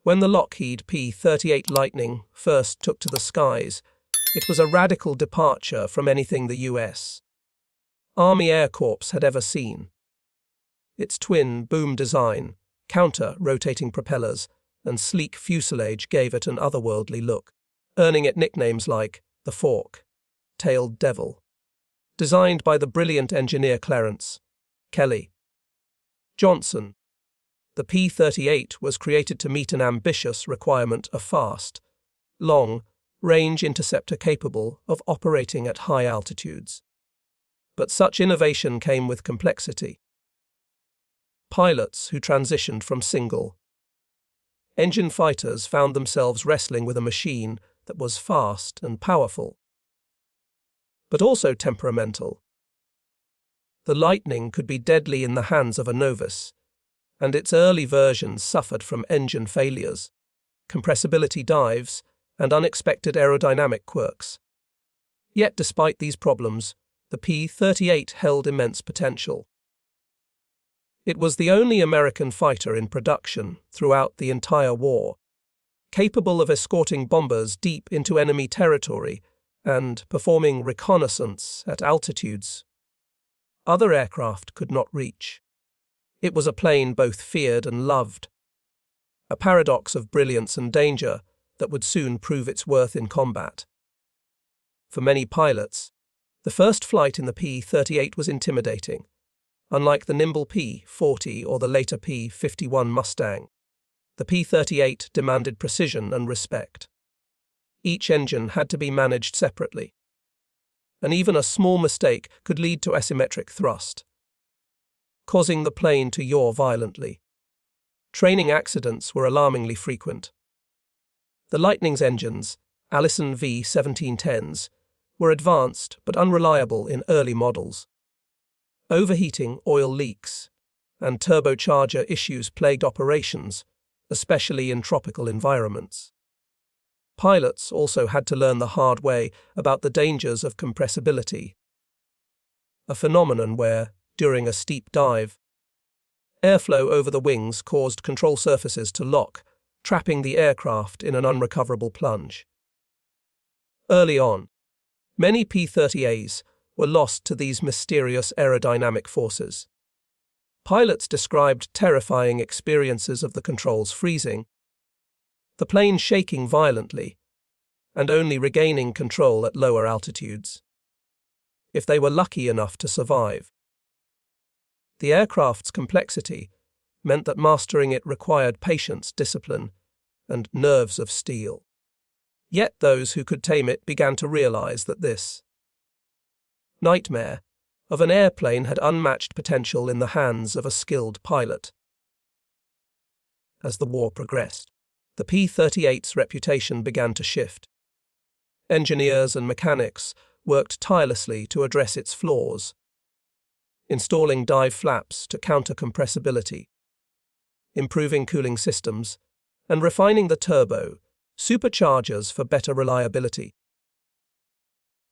When the Lockheed P-38 Lightning first took to the skies, it was a radical departure from anything the U.S. Army Air Corps had ever seen. Its twin boom design, counter-rotating propellers, and sleek fuselage gave it an otherworldly look, earning it nicknames like the Fork-tailed Devil. Designed by the brilliant engineer Clarence Kelly Johnson, the P-38 was created to meet an ambitious requirement of fast, long-range interceptor capable of operating at high altitudes. But such innovation came with complexity. Pilots who transitioned from single-engine fighters found themselves wrestling with a machine that was fast and powerful, but also temperamental. The Lightning could be deadly in the hands of a novice, and its early versions suffered from engine failures, compressibility dives, and unexpected aerodynamic quirks. Yet despite these problems, the P-38 held immense potential. It was the only American fighter in production throughout the entire war, capable of escorting bombers deep into enemy territory and performing reconnaissance at altitudes other aircraft could not reach. It was a plane both feared and loved, a paradox of brilliance and danger that would soon prove its worth in combat. For many pilots, the first flight in the P-38 was intimidating. Unlike the nimble P-40 or the later P-51 Mustang, the P-38 demanded precision and respect. Each engine had to be managed separately, and even a small mistake could lead to asymmetric thrust, causing the plane to yaw violently. Training accidents were alarmingly frequent. The Lightning's engines, Allison V1710s, were advanced but unreliable in early models. Overheating, oil leaks, and turbocharger issues plagued operations, especially in tropical environments. Pilots also had to learn the hard way about the dangers of compressibility, a phenomenon where, during a steep dive, airflow over the wings caused control surfaces to lock, trapping the aircraft in an unrecoverable plunge. Early on, many P-30As were lost to these mysterious aerodynamic forces. Pilots described terrifying experiences of the controls freezing, the plane shaking violently, and only regaining control at lower altitudes, if they were lucky enough to survive. The aircraft's complexity meant that mastering it required patience, discipline, and nerves of steel. Yet those who could tame it began to realize that this nightmare of an airplane had unmatched potential in the hands of a skilled pilot. As the war progressed, the P-38's reputation began to shift. Engineers and mechanics worked tirelessly to address its flaws, installing dive flaps to counter compressibility, improving cooling systems, and refining the turbo superchargers for better reliability.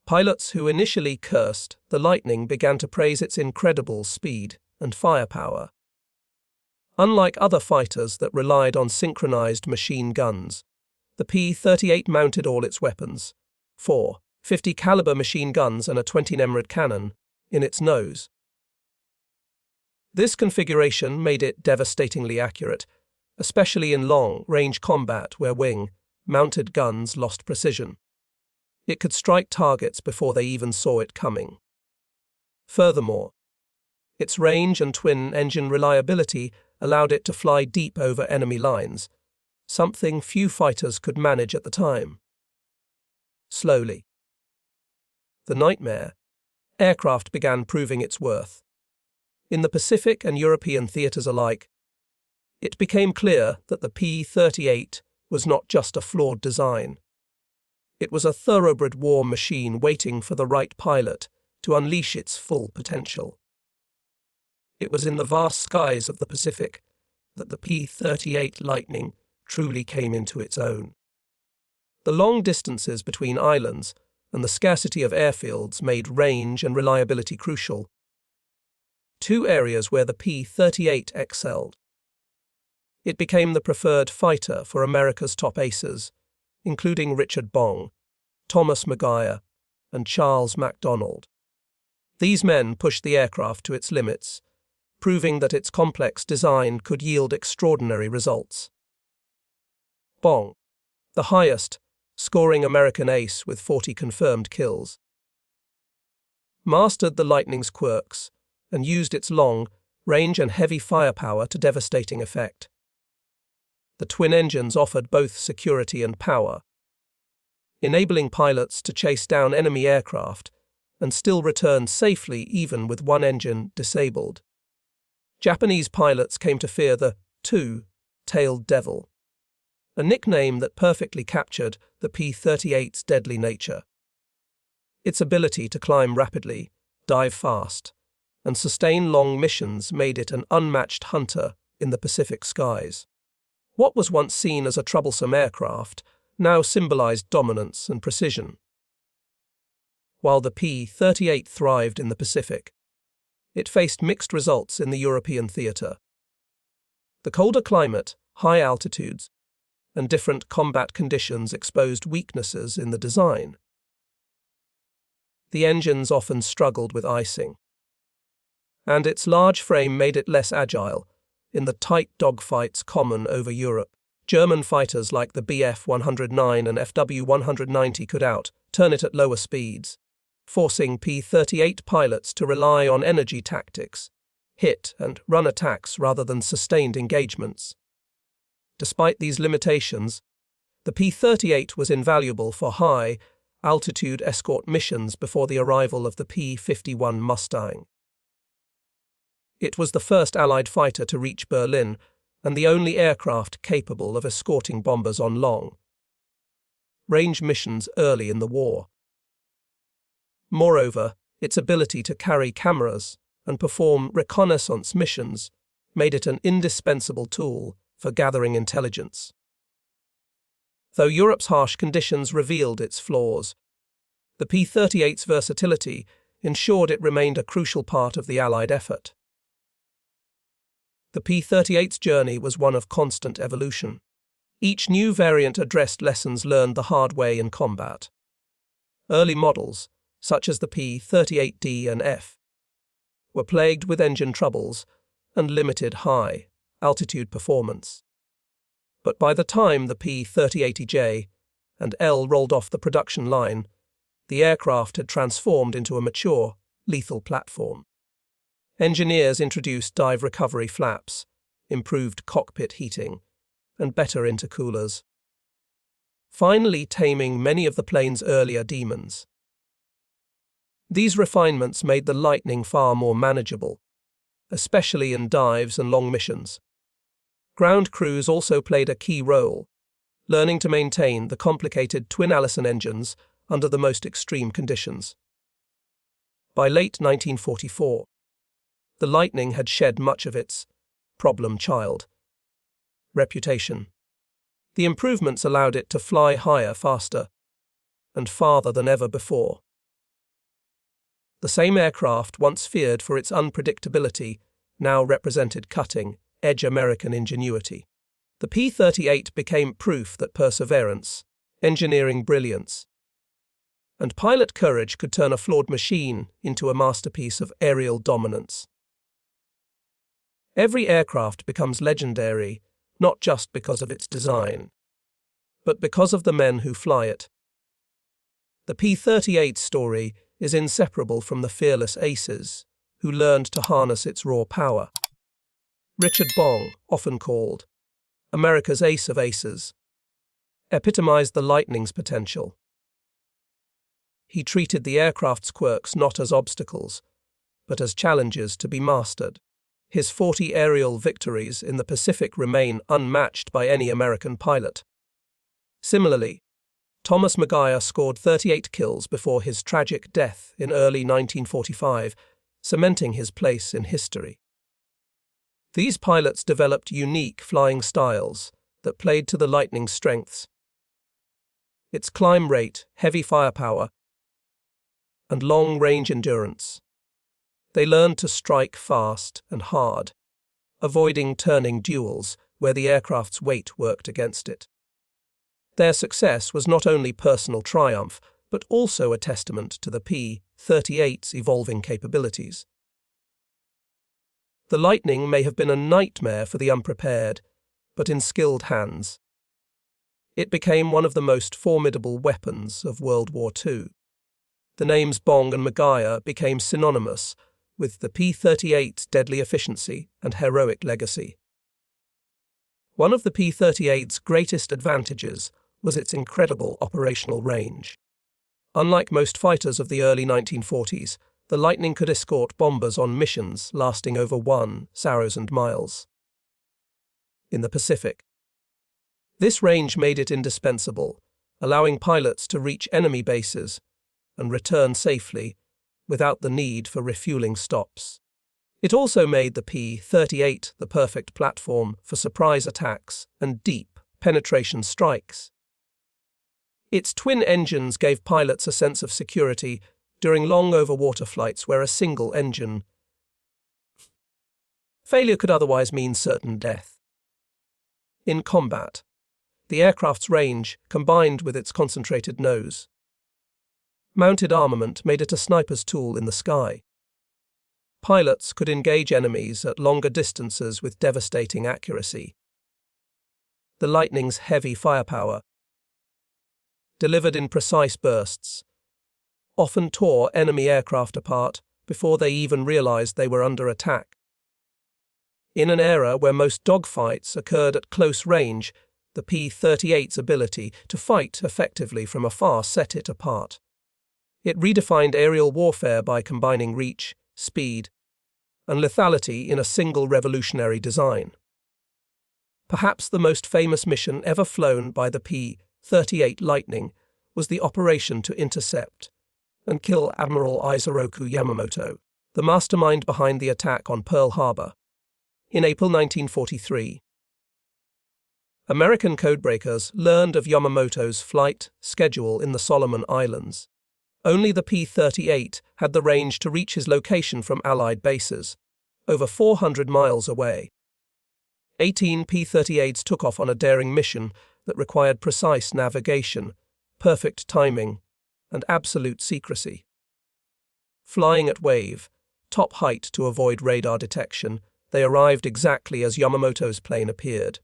Pilots who initially cursed the Lightning began to praise its incredible speed and firepower. Unlike other fighters that relied on synchronized machine guns, the P-38 mounted all its weapons, 4 50 caliber machine guns and a 20 Nemrod cannon, in its nose. This configuration made it devastatingly accurate, especially in long-range combat where wing-mounted guns lost precision. It could strike targets before they even saw it coming. Furthermore, its range and twin-engine reliability allowed it to fly deep over enemy lines, something few fighters could manage at the time. Slowly, the nightmare aircraft began proving its worth. In the Pacific and European theaters alike, it became clear that the P-38 was not just a flawed design. It was a thoroughbred war machine waiting for the right pilot to unleash its full potential. It was in the vast skies of the Pacific that the P-38 Lightning truly came into its own. The long distances between islands and the scarcity of airfields made range and reliability crucial, two areas where the P-38 excelled. It became the preferred fighter for America's top aces, including Richard Bong, Thomas McGuire, and Charles MacDonald. These men pushed the aircraft to its limits, proving that its complex design could yield extraordinary results. Bong, the highest, scoring American ace with 40 confirmed kills, mastered the Lightning's quirks and used its long range and heavy firepower to devastating effect. The twin engines offered both security and power, enabling pilots to chase down enemy aircraft and still return safely even with one engine disabled. Japanese pilots came to fear the two-tailed devil, a nickname that perfectly captured the P-38's deadly nature. Its ability to climb rapidly, dive fast, and sustain long missions made it an unmatched hunter in the Pacific skies. What was once seen as a troublesome aircraft now symbolized dominance and precision. While the P-38 thrived in the Pacific, it faced mixed results in the European theater. The colder climate, high altitudes, and different combat conditions exposed weaknesses in the design. The engines often struggled with icing, and its large frame made it less agile in the tight dogfights common over Europe. German fighters like the Bf-109 and Fw-190 could turn it at lower speeds, forcing P-38 pilots to rely on energy tactics, hit and run attacks rather than sustained engagements. Despite these limitations, the P-38 was invaluable for high-altitude escort missions before the arrival of the P-51 Mustang. It was the first Allied fighter to reach Berlin and the only aircraft capable of escorting bombers on long-range missions early in the war. Moreover, its ability to carry cameras and perform reconnaissance missions made it an indispensable tool for gathering intelligence. Though Europe's harsh conditions revealed its flaws, the P-38's versatility ensured it remained a crucial part of the Allied effort. The P-38's journey was one of constant evolution. Each new variant addressed lessons learned the hard way in combat. Early models, such as the P-38D and F, were plagued with engine troubles and limited high-altitude performance. But by the time the P-3080J and L rolled off the production line, the aircraft had transformed into a mature, lethal platform. Engineers introduced dive recovery flaps, improved cockpit heating, and better intercoolers, finally taming many of the plane's earlier demons. These refinements made the Lightning far more manageable, especially in dives and long missions. Ground crews also played a key role, learning to maintain the complicated twin Allison engines under the most extreme conditions. By late 1944, the Lightning had shed much of its problem child reputation. The improvements allowed it to fly higher, faster, and farther than ever before. The same aircraft once feared for its unpredictability now represented cutting-edge American ingenuity. The P-38 became proof that perseverance, engineering brilliance, and pilot courage could turn a flawed machine into a masterpiece of aerial dominance. Every aircraft becomes legendary not just because of its design, but because of the men who fly it. The P-38 story is inseparable from the fearless aces who learned to harness its raw power. Richard Bong, often called America's Ace of Aces, epitomized the Lightning's potential. He treated the aircraft's quirks not as obstacles, but as challenges to be mastered. His 40 aerial victories in the Pacific remain unmatched by any American pilot. Similarly, Thomas McGuire scored 38 kills before his tragic death in early 1945, cementing his place in history. These pilots developed unique flying styles that played to the Lightning's strengths. Its climb rate, heavy firepower, and long-range endurance. They learned to strike fast and hard, avoiding turning duels where the aircraft's weight worked against it. Their success was not only personal triumph, but also a testament to the P-38's evolving capabilities. The Lightning may have been a nightmare for the unprepared, but in skilled hands, it became one of the most formidable weapons of World War II. The names Bong and McGuire became synonymous with the P-38's deadly efficiency and heroic legacy. One of the P-38's greatest advantages was its incredible operational range. Unlike most fighters of the early 1940s, the Lightning could escort bombers on missions lasting over 1,000 miles. In the Pacific, this range made it indispensable, allowing pilots to reach enemy bases and return safely without the need for refueling stops. It also made the P-38 the perfect platform for surprise attacks and deep penetration strikes. Its twin engines gave pilots a sense of security during long overwater flights where a single engine failure could otherwise mean certain death. In combat, the aircraft's range, combined with its concentrated nose, mounted armament made it a sniper's tool in the sky. Pilots could engage enemies at longer distances with devastating accuracy. The Lightning's heavy firepower, delivered in precise bursts, often tore enemy aircraft apart before they even realized they were under attack. In an era where most dogfights occurred at close range, the P-38's ability to fight effectively from afar set it apart. It redefined aerial warfare by combining reach, speed, and lethality in a single revolutionary design. Perhaps the most famous mission ever flown by the P-38 Lightning was the operation to intercept and kill Admiral Isoroku Yamamoto, the mastermind behind the attack on Pearl Harbor, in April 1943. American codebreakers learned of Yamamoto's flight schedule in the Solomon Islands. Only the P-38 had the range to reach his location from Allied bases, over 400 miles away. 18 P-38s took off on a daring mission that required precise navigation, perfect timing, and absolute secrecy. Flying at wave, top height to avoid radar detection, they arrived exactly as Yamamoto's plane appeared.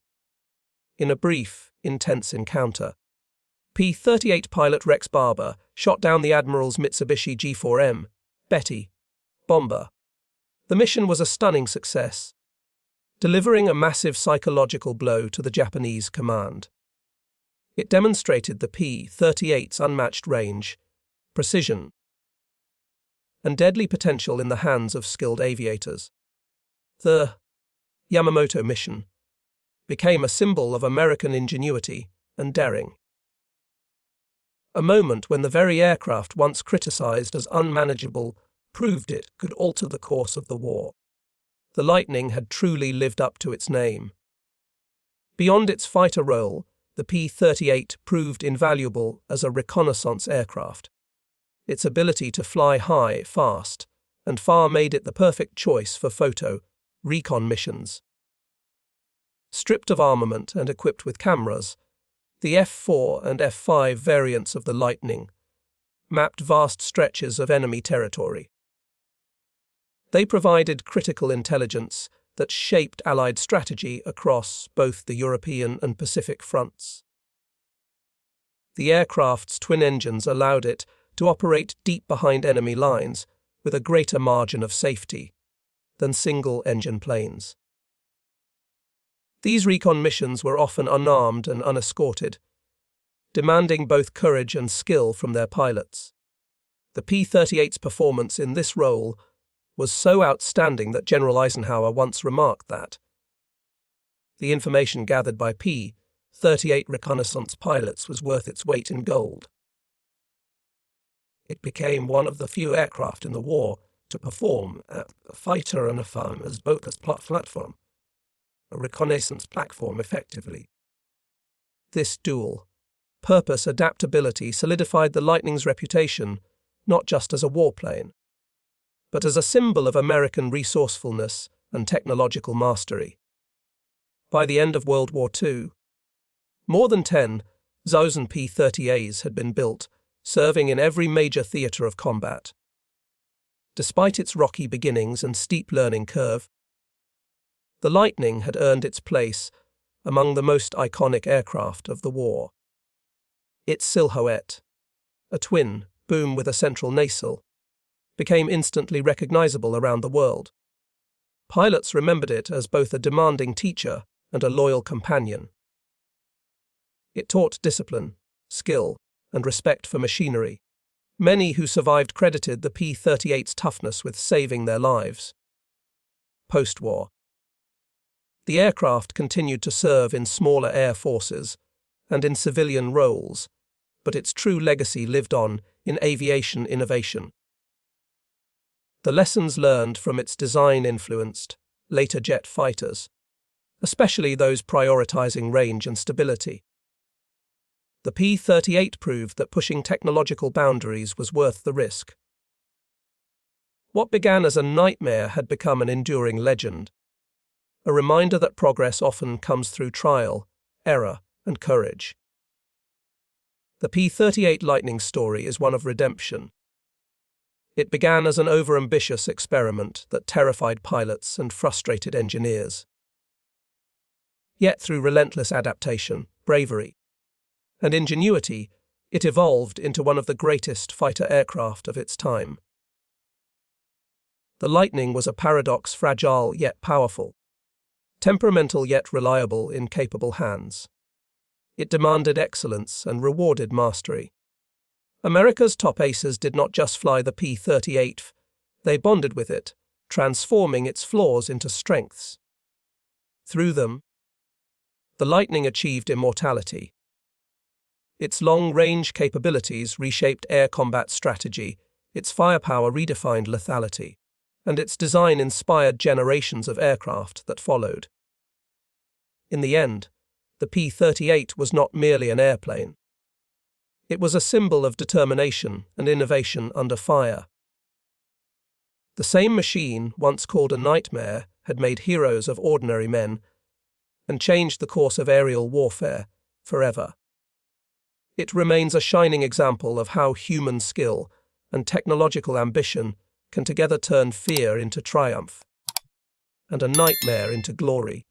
In a brief, intense encounter, P-38 pilot Rex Barber shot down the Admiral's Mitsubishi G4M, Betty, bomber. The mission was a stunning success, delivering a massive psychological blow to the Japanese command. It demonstrated the P-38's unmatched range, precision, and deadly potential in the hands of skilled aviators. The Yamamoto mission became a symbol of American ingenuity and daring. A moment when the very aircraft once criticized as unmanageable proved it could alter the course of the war. The Lightning had truly lived up to its name. Beyond its fighter role, the P-38 proved invaluable as a reconnaissance aircraft. Its ability to fly high, fast, and far made it the perfect choice for recon missions. Stripped of armament and equipped with cameras, the F-4 and F-5 variants of the Lightning mapped vast stretches of enemy territory. They provided critical intelligence that shaped Allied strategy across both the European and Pacific fronts. The aircraft's twin engines allowed it to operate deep behind enemy lines with a greater margin of safety than single-engine planes. These recon missions were often unarmed and unescorted, demanding both courage and skill from their pilots. The P-38's performance in this role was so outstanding that General Eisenhower once remarked that the information gathered by P-38 reconnaissance pilots was worth its weight in gold. It became one of the few aircraft in the war to perform at a fighter and a farmer's boatless platform, a reconnaissance platform effectively. This dual purpose adaptability solidified the Lightning's reputation not just as a warplane, but as a symbol of American resourcefulness and technological mastery. By the end of World War II, more than 10 WWII P-38s had been built, serving in every major theatre of combat. Despite its rocky beginnings and steep learning curve, the Lightning had earned its place among the most iconic aircraft of the war. Its silhouette, a twin boom with a central nacelle, became instantly recognizable around the world. Pilots remembered it as both a demanding teacher and a loyal companion. It taught discipline, skill, and respect for machinery. Many who survived credited the P-38's toughness with saving their lives. Post-war, the aircraft continued to serve in smaller air forces and in civilian roles, but its true legacy lived on in aviation innovation. The lessons learned from its design influenced later jet fighters, especially those prioritizing range and stability. The P-38 proved that pushing technological boundaries was worth the risk. What began as a nightmare had become an enduring legend, a reminder that progress often comes through trial, error, and courage. The P-38 Lightning story is one of redemption. It began as an overambitious experiment that terrified pilots and frustrated engineers. Yet through relentless adaptation, bravery, and ingenuity, it evolved into one of the greatest fighter aircraft of its time. The Lightning was a paradox, fragile yet powerful, temperamental yet reliable in capable hands. It demanded excellence and rewarded mastery. America's top aces did not just fly the P-38, they bonded with it, transforming its flaws into strengths. Through them, the Lightning achieved immortality. Its long-range capabilities reshaped air combat strategy, its firepower redefined lethality, and its design inspired generations of aircraft that followed. In the end, the P-38 was not merely an airplane. It was a symbol of determination and innovation under fire. The same machine, once called a nightmare, had made heroes of ordinary men and changed the course of aerial warfare forever. It remains a shining example of how human skill and technological ambition can together turn fear into triumph and a nightmare into glory.